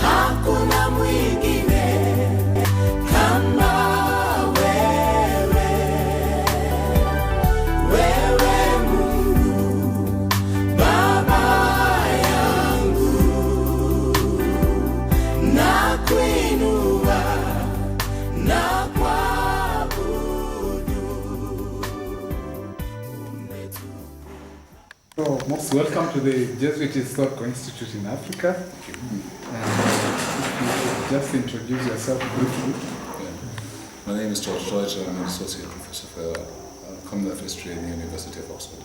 hakuna mwingine kama wewe, wewe Mungu Baba yangu, na kuinua na kuabudu. So, most welcome to the Jesuit Historical Institute in Africa. If you just introduce yourself briefly. My name is George Deutsch. I'm an associate professor for Commonwealth History in the University of Oxford.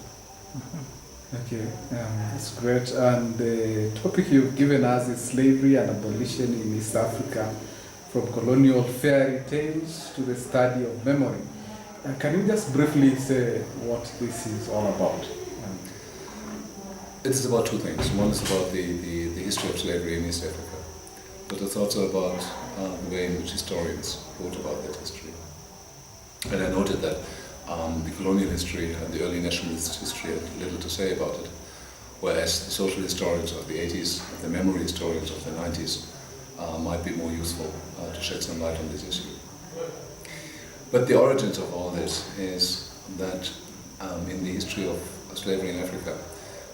Okay, that's great. And the topic you've given us is slavery and abolition in East Africa, from colonial fairy tales to the study of memory. Can you just briefly say what this is all about? It's about two things. One is about the history of slavery in East Africa, but it's also about the way in which historians wrote about that history. And I noted that the colonial history and the early nationalist history had little to say about it, whereas the social historians of the 80s, the memory historians of the 90s, might be more useful to shed some light on this issue. But the origins of all this is that in the history of slavery in Africa,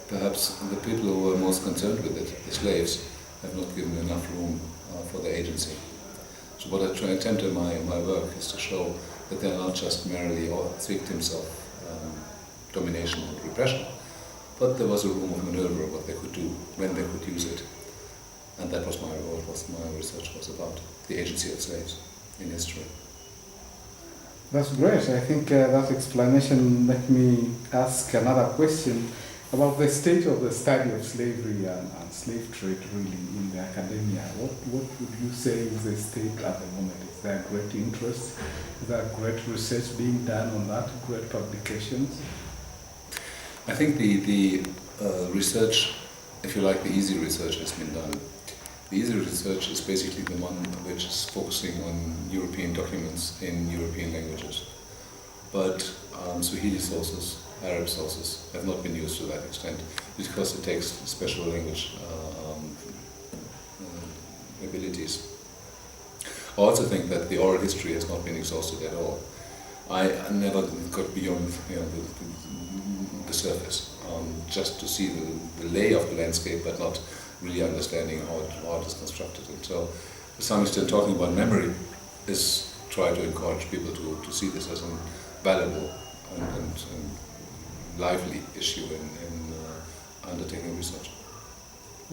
perhaps the people who were most concerned with it, the slaves, have not given enough room for their agency. So what I attempt in my work is to show that they are not just merely victims of domination and repression, but there was a room of maneuver, what they could do, when they could use it. And that was what my research was about, the agency of slaves in history. That's great. I think that explanation let me ask another question about the state of the study of slavery and slave trade really in the academia. What would you say is the state at the moment? Is there great interest? Is there great research being done on that, great publications? I think the research, if you like, the easy research has been done. The easy research is basically the one which is focusing on European documents in European languages. But Swahili sources, Arab sources have not been used to that extent because it takes special language abilities. I also think that the oral history has not been exhausted at all. I never got beyond the surface, just to see the lay of the landscape, but not really understanding how it is constructed. And so, to some extent, talking about memory is try to encourage people to see this as a valuable and lively issue in undertaking research.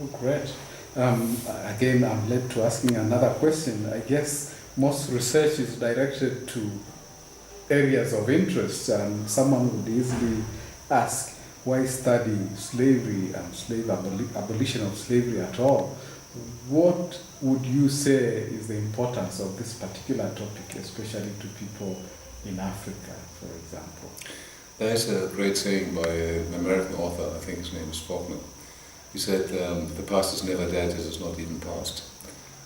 Oh, great. Again, I'm led to asking another question. I guess most research is directed to areas of interest, and someone would easily ask, why study slavery and abolition of slavery at all? What would you say is the importance of this particular topic, especially to people in Africa, for example? There's a great saying by an American author, I think his name is Faulkner. He said, the past is never dead, it is not even past.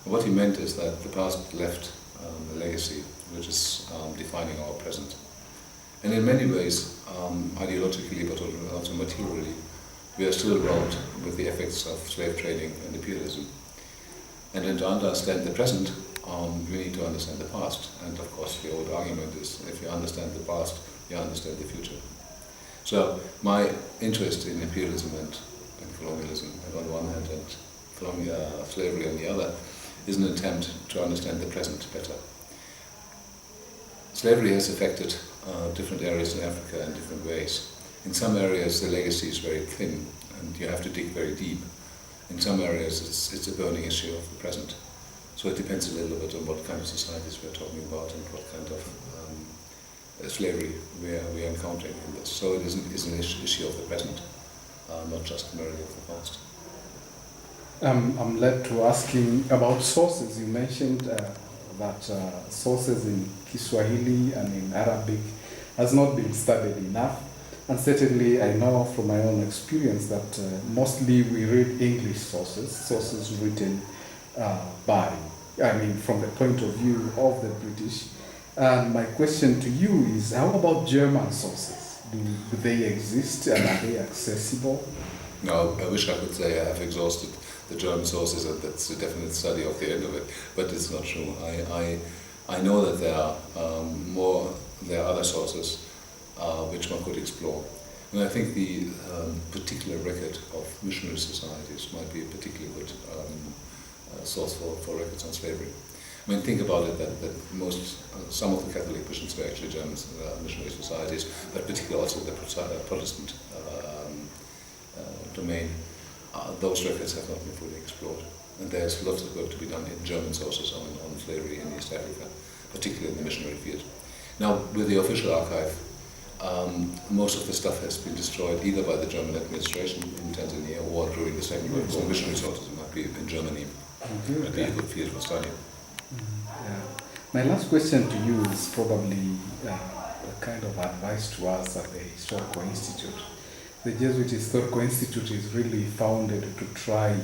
And what he meant is that the past left a legacy which is defining our present. And in many ways, ideologically but also materially, we are still wrought with the effects of slave trading and imperialism. And then to understand the present, we need to understand the past. And of course, the old argument is, if you understand the past, you understand the future. So my interest in imperialism and colonialism on the one hand and slavery on the other is an attempt to understand the present better. Slavery has affected different areas in Africa in different ways. In some areas the legacy is very thin and you have to dig very deep. In some areas it's a burning issue of the present. So it depends a little bit on what kind of societies we're talking about and what kind of slavery we are encountering in this. So it is an issue of the present, not just merely of the past. I'm led to asking about sources. You mentioned that sources in Kiswahili and in Arabic has not been studied enough. And certainly I know from my own experience that mostly we read English sources written from the point of view of the British. And my question to you is, how about German sources? Do they exist and are they accessible? Now, I wish I could say I have exhausted the German sources and that's a definite study of the end of it, but it's not true. I know that there are there are other sources which one could explore. And I think the particular record of missionary societies might be a particularly good source for records on slavery. I mean, think about it, that some of the Catholic missions were actually German missionary societies, but particularly also the Protestant domain. Those records have not been fully explored. And there's lots of work to be done in German sources on slavery in East Africa, particularly in the missionary field. Now, with the official archive, most of the stuff has been destroyed either by the German administration in Tanzania or during the Second World War. Missionary sources might be in Germany. It would be a good field for study. Yeah. My last question to you is probably a kind of advice to us at the Historical Institute. The Jesuit Historical Institute is really founded to try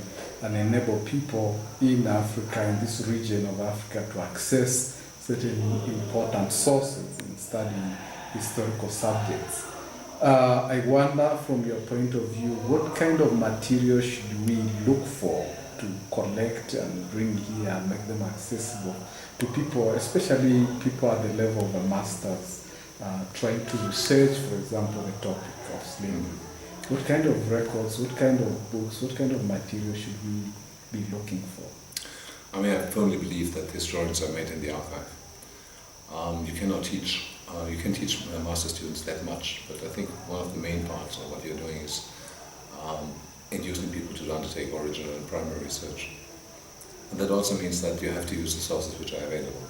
and enable people in Africa, in this region of Africa, to access certain important sources in studying historical subjects. I wonder, from your point of view, what kind of material should we look for to collect and bring here and make them accessible to people, especially people at the level of a master's, trying to research, for example, the topic of slavery? What kind of records, what kind of books, what kind of material should we be looking for? I mean, I firmly believe that historians are made in the archive. You cannot teach, you can teach master students that much, but I think one of the main parts of what you're doing is inducing people to undertake original and primary research. And that also means that you have to use the sources which are available,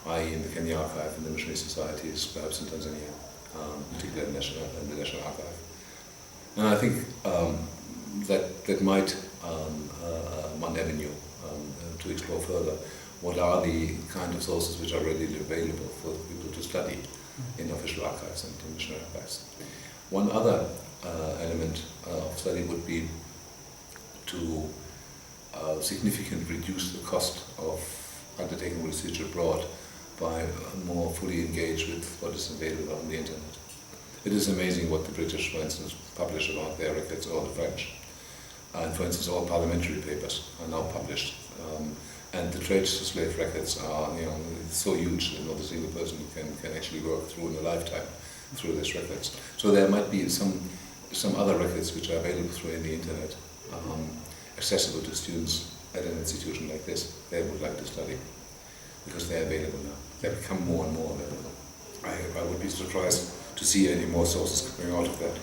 i.e. in the Kenya Archive, in the missionary societies, perhaps in Tanzania, particularly in the National Archive. And I think that might one avenue to explore further. What are the kind of sources which are readily available for people to study in official archives and in missionary archives? One other element of study would be to significantly reduce the cost of undertaking research abroad by more fully engage with what is available on the internet. It is amazing what the British, for instance, publish about their records, or the French. And for instance, all parliamentary papers are now published. And the trade slave records are, so huge that not a single person can actually work through in a lifetime through these records. So there might be some other records which are available through the internet, accessible to students at an institution like this they would like to study, because they're available now. They become more and more available. I would be surprised to see any more sources coming out of that.